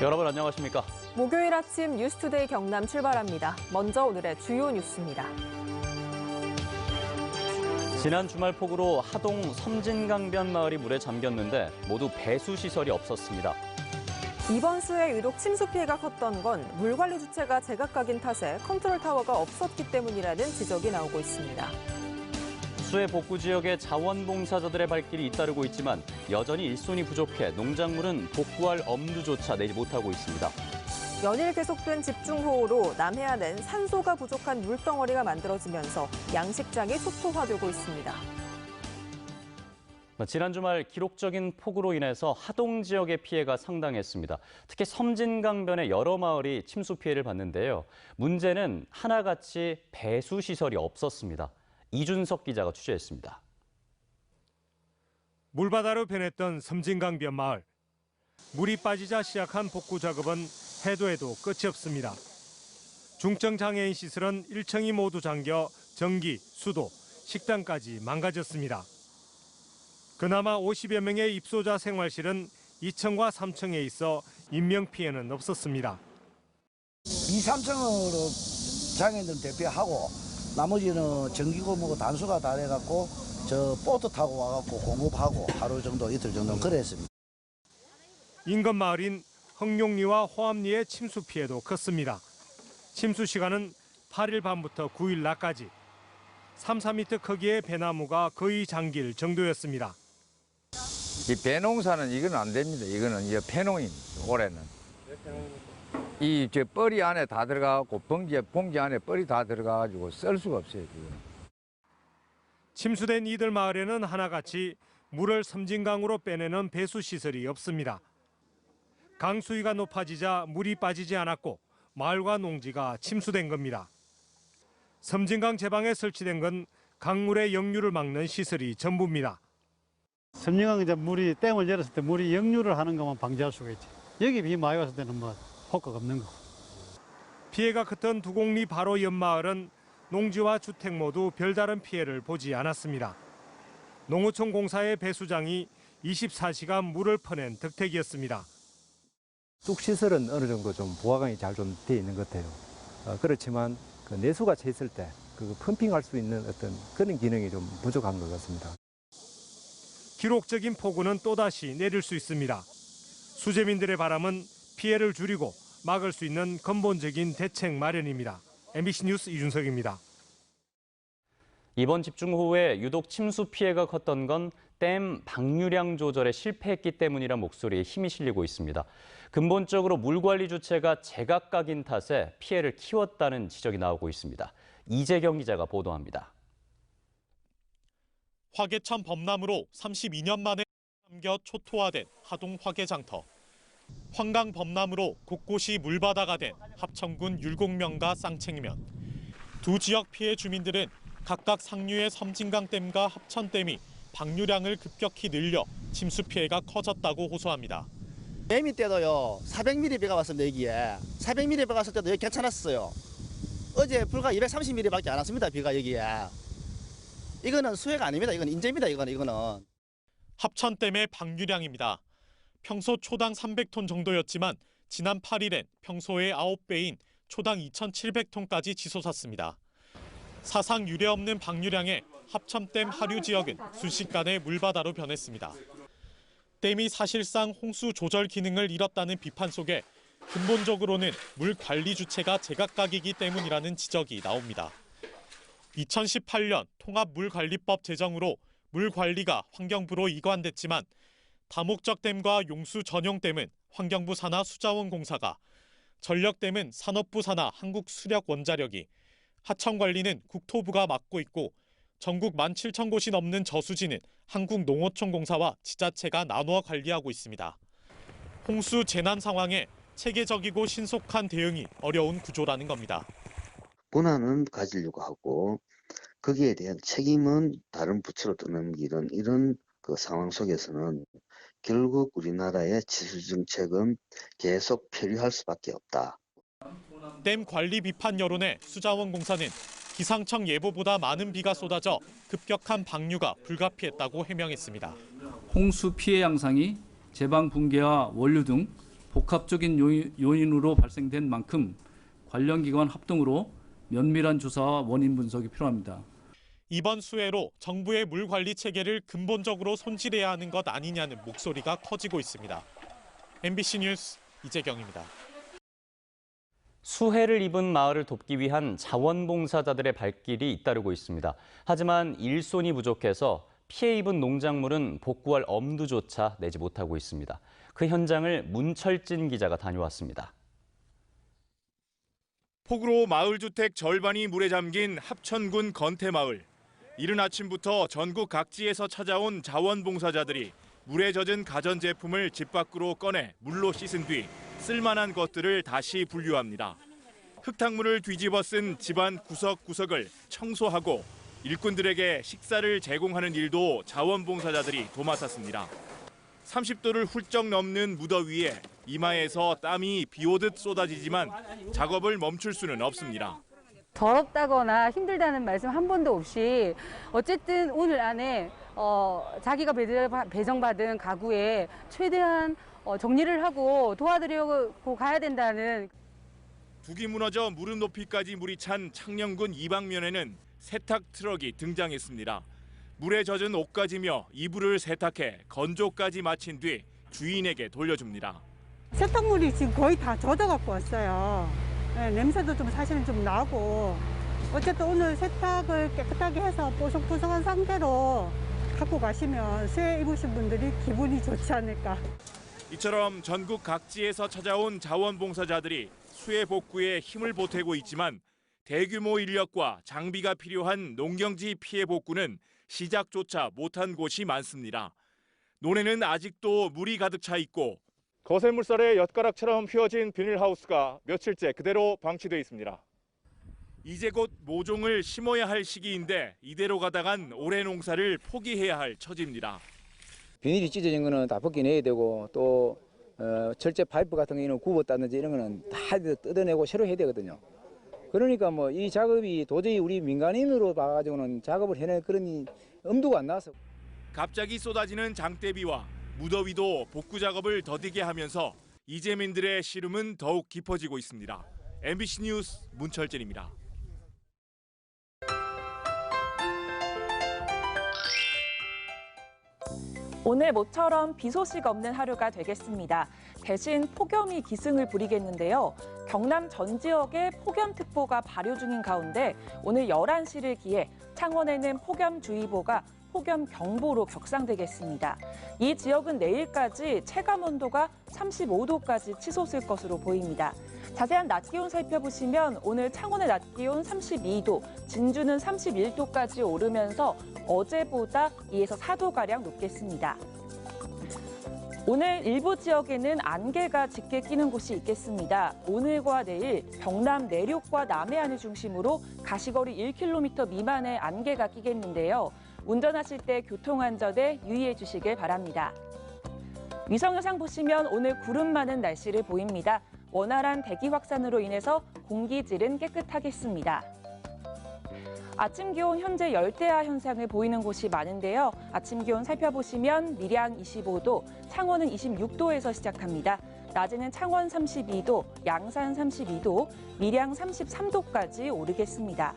여러분 안녕하십니까? 목요일 아침 뉴스투데이 경남 출발합니다. 먼저 오늘의 주요 뉴스입니다. 지난 주말 폭우로 하동 섬진강변 마을이 물에 잠겼는데 모두 배수 시설이 없었습니다. 이번 수해 유독 침수 피해가 컸던 건 물관리 주체가 제각각인 탓에 컨트롤 타워가 없었기 때문이라는 지적이 나오고 있습니다. 수해 복구 지역의 자원봉사자들의 발길이 잇따르고 있지만 여전히 일손이 부족해 농작물은 복구할 엄두조차 내지 못하고 있습니다. 연일 계속된 집중호우로 남해안은 산소가 부족한 물덩어리가 만들어지면서 양식장이 초토화되고 있습니다. 지난 주말 기록적인 폭우로 인해서 하동 지역의 피해가 상당했습니다. 특히 섬진강변의 여러 마을이 침수 피해를 봤는데요. 문제는 하나같이 배수 시설이 없었습니다. 이준석 기자가 취재했습니다. 물바다로 변했던 섬진강변 마을. 물이 빠지자 시작한 복구 작업은 해도 해도 끝이 없습니다. 중증장애인 시설은 1층이 모두 잠겨 전기, 수도, 식당까지 망가졌습니다. 그나마 50여 명의 입소자 생활실은 2층과 3층에 있어 인명피해는 없었습니다. 2, 3층으로 장애인들 대피하고 나머지는 전기고 뭐고 단수가 다 돼갖고 저 보트 타고 와갖고 공급하고 하루 정도 이틀 정도 그랬습니다. 인근 마을인 흥룡리와 호암리의 침수 피해도 컸습니다. 침수 시간은 8일 밤부터 9일 낮까지 3, 4m 크기의 배나무가 거의 잠길 정도였습니다. 이 배농사는 이건 안 됩니다. 이거는 이제 폐농입니다. 올해는. 이 저 뻘이 안에 다 들어가고 봉지 안에 뻘이 다 들어가가지고 쓸 수가 없어요. 지금. 침수된 이들 마을에는 하나같이 물을 섬진강으로 빼내는 배수 시설이 없습니다. 강 수위가 높아지자 물이 빠지지 않았고 마을과 농지가 침수된 겁니다. 섬진강 제방에 설치된 건 강물의 역류를 막는 시설이 전부입니다. 섬진강 이제 물이 댐을 열었을 때 물이 역류를 하는 것만 방지할 수가 있지. 여기 비 많이 왔을 때는 뭐 효과가 없는 거. 피해가 컸던 두곡리 바로 옆 마을은 농지와 주택 모두 별다른 피해를 보지 않았습니다. 농어촌 공사의 배수장이 24시간 물을 퍼낸 덕택이었습니다. 뚝시설은 어느 정도 좀 보강이 잘 좀 돼 있는 것 같아요. 그렇지만 그 내수가 차 있을 때 그 펌핑할 수 있는 어떤 그런 기능이 좀 부족한 것 같습니다. 기록적인 폭우는 또다시 내릴 수 있습니다. 수재민들의 바람은 피해를 줄이고 막을 수 있는 근본적인 대책 마련입니다. MBC 뉴스 이준석입니다. 이번 집중호우에 유독 침수 피해가 컸던 건 댐 방류량 조절에 실패했기 때문이란 목소리에 힘이 실리고 있습니다. 근본적으로 물관리 주체가 제각각인 탓에 피해를 키웠다는 지적이 나오고 있습니다. 이재경 기자가 보도합니다. 화개천 범람으로 32년 만에 잠겨 초토화된 하동 화개장터. 환강 범람으로 곳곳이 물바다가 된 합천군 율곡면과 쌍챙이면. 두 지역 피해 주민들은 각각 상류의 섬진강댐과 합천댐이 방류량을 급격히 늘려 침수 피해가 커졌다고 호소합니다. 매미 때도요 400mm 비가 왔습니다. 여기에 400mm 비가 왔을 때도 여기 괜찮았어요. 어제 불과 230mm밖에 안 왔습니다. 비가 여기에. 이거는 수해가 아닙니다. 이건 인재입니다. 이거는. 합천댐의 방류량입니다. 평소 초당 300톤 정도였지만 지난 8일엔 평소의 9배인 초당 2,700톤까지 치솟았습니다. 사상 유례 없는 방류량에 합천댐 하류 지역은 순식간에 물바다로 변했습니다. 댐이 사실상 홍수 조절 기능을 잃었다는 비판 속에 근본적으로는 물 관리 주체가 제각각이기 때문이라는 지적이 나옵니다. 2018년 통합물관리법 제정으로 물 관리가 환경부로 이관됐지만 다목적 댐과 용수 전용 댐은 환경부 산하 수자원공사가, 전력댐은 산업부 산하 한국수력원자력이, 하천 관리는 국토부가 맡고 있고 전국 17,000곳이 넘는 저수지는 한국농어촌공사와 지자체가 나누어 관리하고 있습니다. 홍수 재난 상황에 체계적이고 신속한 대응이 어려운 구조라는 겁니다. 권한은 가지려고 하고 거기에 대한 책임은 다른 부처로 떠넘기는 이런 그 상황 속에서는 결국 우리나라의 치수 정책은 계속 표류할 수밖에 없다. 댐 관리 비판 여론에 수자원공사는 기상청 예보보다 많은 비가 쏟아져 급격한 방류가 불가피했다고 해명했습니다. 홍수 피해 양상이 제방 붕괴와 원류 등 복합적인 요인으로 발생된 만큼 관련 기관 합동으로 면밀한 조사와 원인 분석이 필요합니다. 이번 수해로 정부의 물 관리 체계를 근본적으로 손질해야 하는 것 아니냐는 목소리가 커지고 있습니다. MBC 뉴스 이재경입니다. 수해를 입은 마을을 돕기 위한 자원봉사자들의 발길이 잇따르고 있습니다. 하지만 일손이 부족해서 피해 입은 농작물은 복구할 엄두조차 내지 못하고 있습니다. 그 현장을 문철진 기자가 다녀왔습니다. 폭우로 마을 주택 절반이 물에 잠긴 합천군 건태마을. 이른 아침부터 전국 각지에서 찾아온 자원봉사자들이 물에 젖은 가전제품을 집 밖으로 꺼내 물로 씻은 뒤 쓸만한 것들을 다시 분류합니다. 흙탕물을 뒤집어 쓴 집안 구석구석을 청소하고 일꾼들에게 식사를 제공하는 일도 자원봉사자들이 도맡았습니다. 30도를 훌쩍 넘는 무더위에 이마에서 땀이 비오듯 쏟아지지만 작업을 멈출 수는 없습니다. 더럽다거나 힘들다는 말씀 한 번도 없이 어쨌든 오늘 안에 자기가 배정받은 가구에 최대한 정리를 하고 도와드리고 가야 된다는. 북이 무너져 무릎 높이까지 물이 찬 창녕군 이방면에는 세탁 트럭이 등장했습니다. 물에 젖은 옷가지며 이불을 세탁해 건조까지 마친 뒤 주인에게 돌려줍니다. 세탁물이 지금 거의 다 젖어갖고 왔어요. 네, 냄새도 좀 사실은 좀 나고 어쨌든 오늘 세탁을 깨끗하게 해서 뽀송뽀송한 상태로 갖고 가시면 수해 입으신 분들이 기분이 좋지 않을까. 이처럼 전국 각지에서 찾아온 자원봉사자들이 수해 복구에 힘을 보태고 있지만 대규모 인력과 장비가 필요한 농경지 피해 복구는 시작조차 못한 곳이 많습니다. 논에는 아직도 물이 가득 차 있고 거센 물살에 엿가락처럼 휘어진 비닐하우스가 며칠째 그대로 방치돼 있습니다. 이제 곧 모종을 심어야 할 시기인데 이대로 가다간 올해 농사를 포기해야 할 처지입니다. 비닐이 찢어진 거는 다 벗겨내야 되고 또 철제 파이프 같은 경우는 굽었다든지 이런 거는 다 뜯어내고 새로 해야 되거든요. 그러니까 뭐 이 작업이 도저히 우리 민간인으로 봐가지고는 작업을 해낼 그런 엄두가 안 나서. 갑자기 쏟아지는 장대비와 무더위도 복구 작업을 더디게 하면서 이재민들의 시름은 더욱 깊어지고 있습니다. MBC 뉴스 문철진입니다. 오늘 모처럼 비 소식 없는 하루가 되겠습니다. 대신 폭염이 기승을 부리겠는데요. 경남 전 지역에 폭염특보가 발효 중인 가운데 오늘 11시를 기해 창원에는 폭염주의보가 폭염경보로 격상되겠습니다. 이 지역은 내일까지 체감온도가 35도까지 치솟을 것으로 보입니다. 자세한 낮 기온 살펴보시면 오늘 창원의 낮 기온 32도, 진주는 31도까지 오르면서 어제보다 2에서 4도가량 높겠습니다. 오늘 일부 지역에는 안개가 짙게 끼는 곳이 있겠습니다. 오늘과 내일 경남 내륙과 남해안을 중심으로 가시거리 1km 미만의 안개가 끼겠는데요. 운전하실 때 교통안전에 유의해 주시길 바랍니다. 위성영상 보시면 오늘 구름 많은 날씨를 보입니다. 원활한 대기 확산으로 인해서 공기질은 깨끗하겠습니다. 아침 기온 현재 열대야 현상을 보이는 곳이 많은데요. 아침 기온 살펴보시면 밀양 25도, 창원은 26도에서 시작합니다. 낮에는 창원 32도, 양산 32도, 밀양 33도까지 오르겠습니다.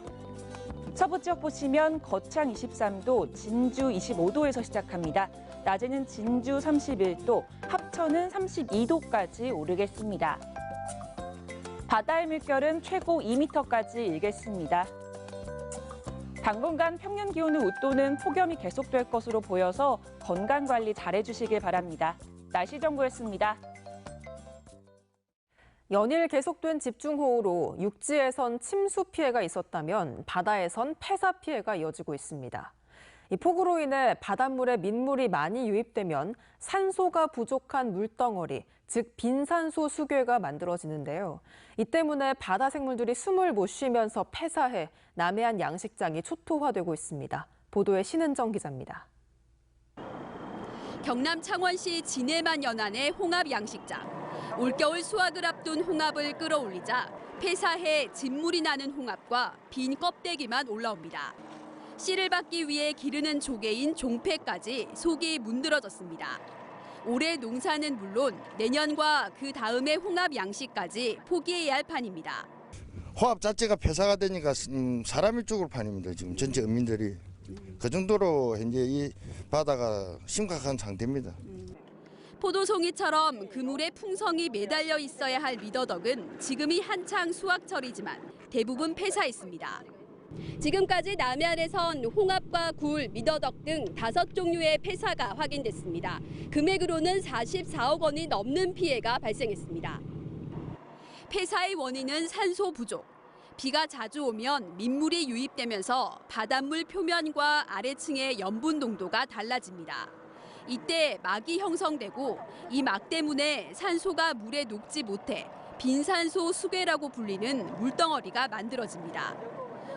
서부 지역 보시면 거창 23도, 진주 25도에서 시작합니다. 낮에는 진주 31도, 합천은 32도까지 오르겠습니다. 바다의 물결은 최고 2m까지 일겠습니다. 당분간 평년 기온을 웃도는 폭염이 계속될 것으로 보여서 건강관리 잘해주시길 바랍니다. 날씨 정보였습니다. 연일 계속된 집중호우로 육지에선 침수 피해가 있었다면 바다에선 폐사 피해가 이어지고 있습니다. 이 폭우로 인해 바닷물에 민물이 많이 유입되면 산소가 부족한 물덩어리, 즉 빈산소 수괴가 만들어지는데요. 이 때문에 바다 생물들이 숨을 못 쉬면서 폐사해 남해안 양식장이 초토화되고 있습니다. 보도에 신은정 기자입니다. 경남 창원시 진해만 연안의 홍합 양식장. 올겨울 수확을 앞둔 홍합을 끌어올리자 폐사해 진물이 나는 홍합과 빈 껍데기만 올라옵니다. 씨를 받기 위해 기르는 조개인 종패까지 속이 문드러졌습니다. 올해 농사는 물론 내년과 그 다음의 홍합 양식까지 포기해야 할 판입니다. 홍합 자체가 폐사가 되니까 사람이 죽을 판입니다. 지금 전체 어민들이. 그 정도로 현재 이 바다가 심각한 상태입니다. 포도송이처럼 그물에 풍성이 매달려 있어야 할 미더덕은 지금이 한창 수확철이지만 대부분 폐사했습니다. 지금까지 남해안에선 홍합과 굴, 미더덕 등 5종류의 폐사가 확인됐습니다. 금액으로는 44억 원이 넘는 피해가 발생했습니다. 폐사의 원인은 산소 부족. 비가 자주 오면 민물이 유입되면서 바닷물 표면과 아래층의 염분 농도가 달라집니다. 이때 막이 형성되고 이 막 때문에 산소가 물에 녹지 못해 빈산소 수괴라고 불리는 물덩어리가 만들어집니다.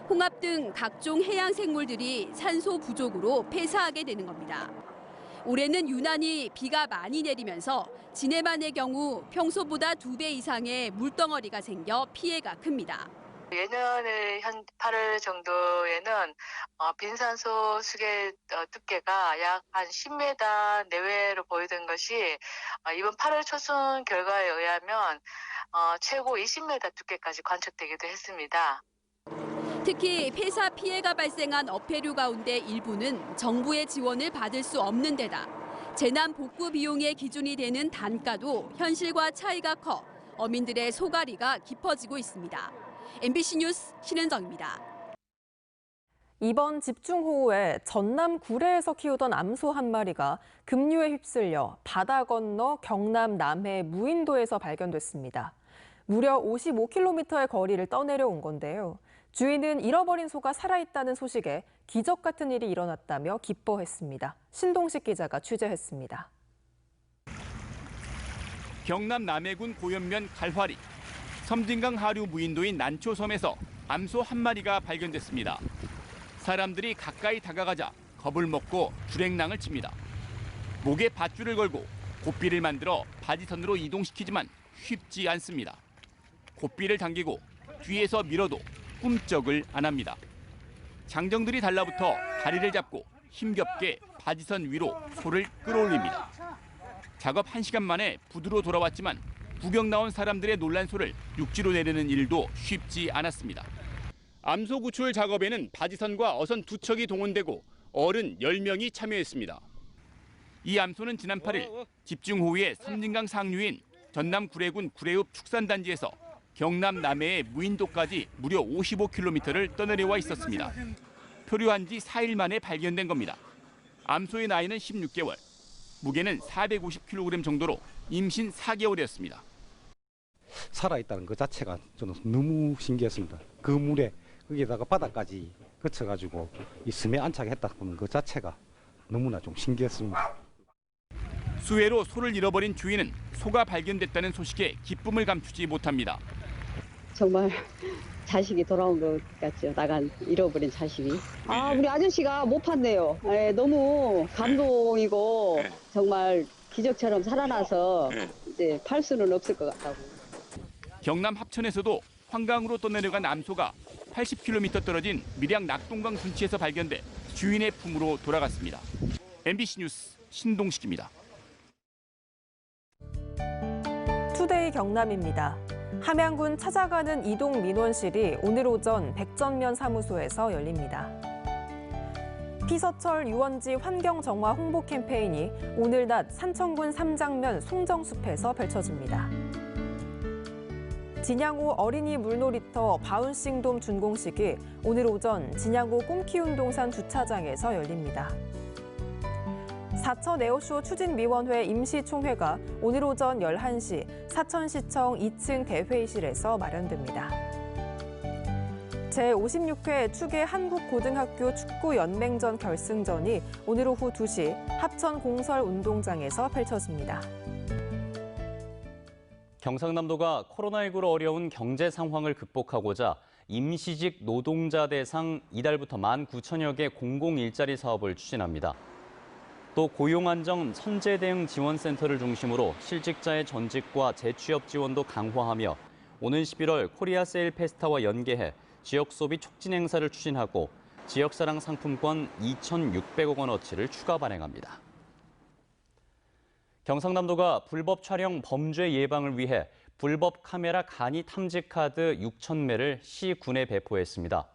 홍합 등 각종 해양 생물들이 산소 부족으로 폐사하게 되는 겁니다. 올해는 유난히 비가 많이 내리면서 지내만의 경우 평소보다 2배 이상의 물덩어리가 생겨 피해가 큽니다. 예년에 한 8월 정도에는 빈산소 수계 두께가 약 한 10m 내외로 보이던 것이 이번 8월 초순 결과에 의하면 최고 20m 두께까지 관측되기도 했습니다. 특히 폐사 피해가 발생한 어패류 가운데 일부는 정부의 지원을 받을 수 없는 데다 재난 복구 비용의 기준이 되는 단가도 현실과 차이가 커 어민들의 소갈이가 깊어지고 있습니다. MBC 뉴스 신은정입니다. 이번 집중호우에 전남 구례에서 키우던 암소 한 마리가 급류에 휩쓸려 바다 건너 경남 남해 무인도에서 발견됐습니다. 무려 55km의 거리를 떠내려온 건데요. 주인은 잃어버린 소가 살아있다는 소식에 기적 같은 일이 일어났다며 기뻐했습니다. 신동식 기자가 취재했습니다. 경남 남해군 고연면 갈화리. 섬진강 하류 무인도인 난초섬에서 암소 한 마리가 발견됐습니다. 사람들이 가까이 다가가자 겁을 먹고 주랭랑을 칩니다. 목에 밧줄을 걸고 고삐를 만들어 바지선으로 이동시키지만 쉽지 않습니다. 고삐를 당기고 뒤에서 밀어도 꿈쩍을 안 합니다. 장정들이 달라붙어 다리를 잡고 힘겹게 바지선 위로 소를 끌어올립니다. 작업 1시간 만에 부두로 돌아왔지만 구경 나온 사람들의 놀란 소를 육지로 내리는 일도 쉽지 않았습니다. 암소 구출 작업에는 바지선과 어선 2척이 동원되고 어른 10명이 참여했습니다. 이 암소는 지난 8일 집중호우에 섬진강 상류인 전남 구례군 구례읍 축산단지에서 경남 남해의 무인도까지 무려 55km를 떠내려와 있었습니다. 표류한 지 4일 만에 발견된 겁니다. 암소의 나이는 16개월, 무게는 450kg 정도로 임신 4개월이었습니다. 살아있다는 것 자체가 저는 너무 신기했습니다. 그 물에 거기다가 바다까지 거쳐가지고 이 섬에 안착했다는 것 자체가 너무나 좀 신기했습니다. 수해로 소를 잃어버린 주인은 소가 발견됐다는 소식에 기쁨을 감추지 못합니다. 정말 자식이 돌아온 것 같죠. 나간 잃어버린 자식이. 우리 아저씨가 못 봤네요. 너무 감동이고 정말 기적처럼 살아나서 이제 팔 수는 없을 것 같다고. 경남 합천에서도 환강으로 떠내려간 암소가 80km 떨어진 밀양 낙동강 둔치에서 발견돼 주인의 품으로 돌아갔습니다. MBC 뉴스 신동식입니다. 투데이 경남입니다. 함양군 찾아가는 이동 민원실이 오늘 오전 백전면 사무소에서 열립니다. 피서철 유원지 환경 정화 홍보 캠페인이 오늘 낮 산청군 삼장면 송정숲에서 펼쳐집니다. 진양호 어린이 물놀이터 바운싱돔 준공식이 오늘 오전 진양호 꿈키운동산 주차장에서 열립니다. 사천 에어쇼 추진위원회 임시총회가 오늘 오전 11시 사천시청 2층 대회의실에서 마련됩니다. 제56회 축의 한국고등학교 축구연맹전 결승전이 오늘 오후 2시 합천공설운동장에서 펼쳐집니다. 경상남도가 코로나19로 어려운 경제 상황을 극복하고자 임시직 노동자 대상 이달부터 19,000여 개 공공일자리 사업을 추진합니다. 또 고용안정 선제 대응 지원센터를 중심으로 실직자의 전직과 재취업 지원도 강화하며 오는 11월 코리아 세일 페스타와 연계해 지역 소비 촉진 행사를 추진하고 지역사랑 상품권 2,600억 원어치를 추가 발행합니다. 경상남도가 불법 촬영 범죄 예방을 위해 불법 카메라 간이 탐지 카드 6,000매를 시군에 배포했습니다.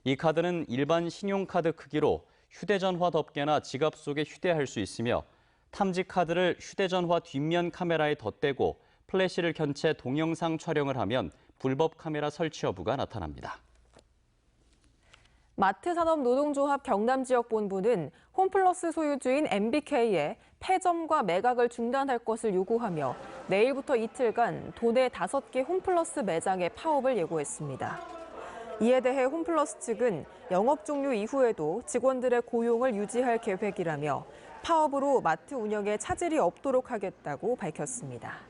이 카드는 일반 신용카드 크기로 휴대전화 덮개나 지갑 속에 휴대할 수 있으며 탐지 카드를 휴대전화 뒷면 카메라에 덧대고 플래시를 켠 채 동영상 촬영을 하면 불법 카메라 설치 여부가 나타납니다. 마트산업노동조합 경남지역본부는 홈플러스 소유주인 MBK에 폐점과 매각을 중단할 것을 요구하며 내일부터 이틀간 도내 5개 홈플러스 매장의 파업을 예고했습니다. 이에 대해 홈플러스 측은 영업 종료 이후에도 직원들의 고용을 유지할 계획이라며 파업으로 마트 운영에 차질이 없도록 하겠다고 밝혔습니다.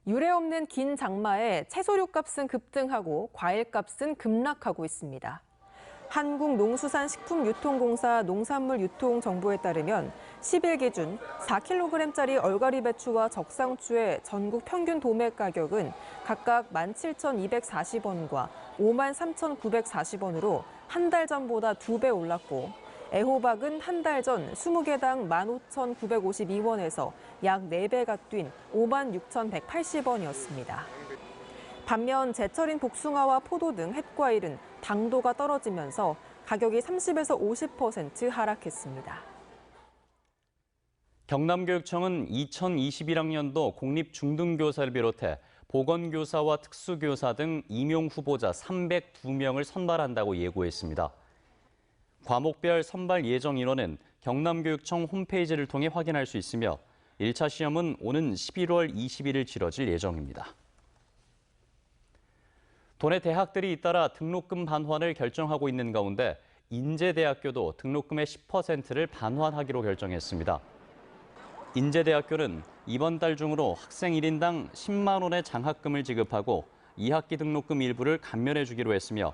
유례없는 긴 장마에 채소류 값은 급등하고 과일 값은 급락하고 있습니다. 한국농수산식품유통공사 농산물유통정보에 따르면 10일 기준 4kg짜리 얼갈이 배추와 적상추의 전국 평균 도매 가격은 각각 17,240원과 53,940원으로 한 달 전보다 2배 올랐고 애호박은 한 달 전 20개당 15,952원에서 약 4배가 뛴 56,180원이었습니다. 반면 제철인 복숭아와 포도 등 햇과일은 당도가 떨어지면서 가격이 30에서 50% 하락했습니다. 경남교육청은 2021학년도 공립중등교사를 비롯해 보건교사와 특수교사 등 임용 후보자 302명을 선발한다고 예고했습니다. 과목별 선발 예정 인원은 경남교육청 홈페이지를 통해 확인할 수 있으며 1차 시험은 오는 11월 21일 치러질 예정입니다. 도내 대학들이 잇따라 등록금 반환을 결정하고 있는 가운데 인제대학교도 등록금의 10%를 반환하기로 결정했습니다. 인제대학교는 이번 달 중으로 학생 1인당 10만 원의 장학금을 지급하고 2학기 등록금 일부를 감면해 주기로 했으며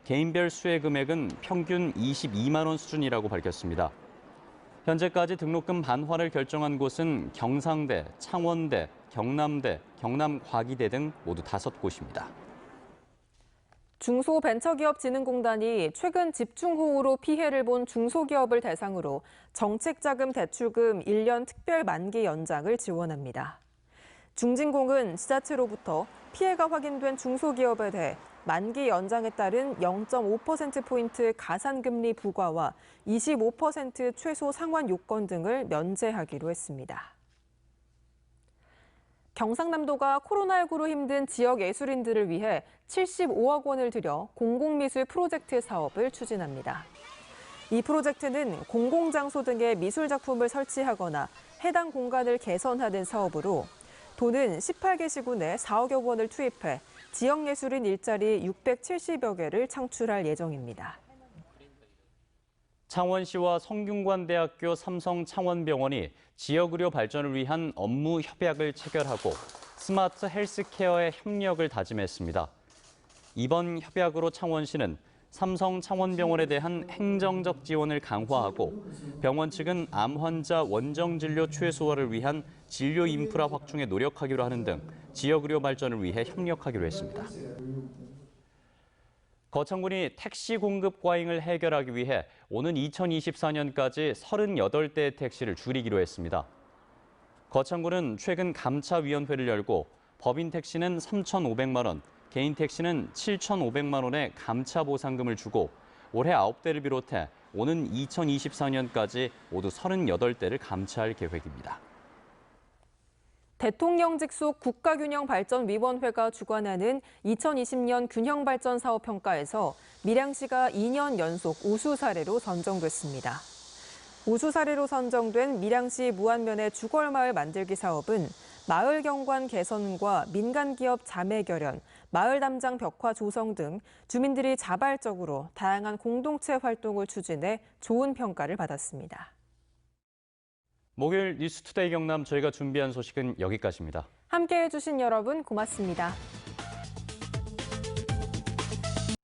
개인별 수혜 금액은 평균 22만 원 수준이라고 밝혔습니다. 현재까지 등록금 반환을 결정한 곳은 경상대, 창원대, 경남대, 경남과기대 등 모두 5곳입니다. 중소벤처기업진흥공단이 최근 집중호우로 피해를 본 중소기업을 대상으로 정책자금 대출금 1년 특별 만기 연장을 지원합니다. 중진공은 지자체로부터 피해가 확인된 중소기업에 대해 만기 연장에 따른 0.5%포인트 가산금리 부과와 25% 최소 상환 요건 등을 면제하기로 했습니다. 경상남도가 코로나19로 힘든 지역 예술인들을 위해 75억 원을 들여 공공미술 프로젝트 사업을 추진합니다. 이 프로젝트는 공공장소 등에 미술작품을 설치하거나 해당 공간을 개선하는 사업으로 도는 18개 시군에 4억여 원을 투입해 지역 예술인 일자리 670여 개를 창출할 예정입니다. 창원시와 성균관대학교 삼성창원병원이 지역의료 발전을 위한 업무 협약을 체결하고 스마트 헬스케어의 협력을 다짐했습니다. 이번 협약으로 창원시는 삼성창원병원에 대한 행정적 지원을 강화하고 병원 측은 암 환자 원정진료 최소화를 위한 진료 인프라 확충에 노력하기로 하는 등 지역의료 발전을 위해 협력하기로 했습니다. 거창군이 택시 공급 과잉을 해결하기 위해 오는 2024년까지 38대의 택시를 줄이기로 했습니다. 거창군은 최근 감차위원회를 열고 법인 택시는 3,500만 원, 개인 택시는 7,500만 원의 감차 보상금을 주고 올해 9대를 비롯해 오는 2024년까지 모두 38대를 감차할 계획입니다. 대통령직 속 국가균형발전위원회가 주관하는 2020년 균형발전사업평가에서 밀양시가 2년 연속 우수 사례로 선정됐습니다. 우수 사례로 선정된 밀양시 무안면의 주걸마을 만들기 사업은 마을 경관 개선과 민간기업 자매 결연, 마을 담장 벽화 조성 등 주민들이 자발적으로 다양한 공동체 활동을 추진해 좋은 평가를 받았습니다. 목요일 뉴스투데이 경남 저희가 준비한 소식은 여기까지입니다. 함께해 주신 여러분 고맙습니다.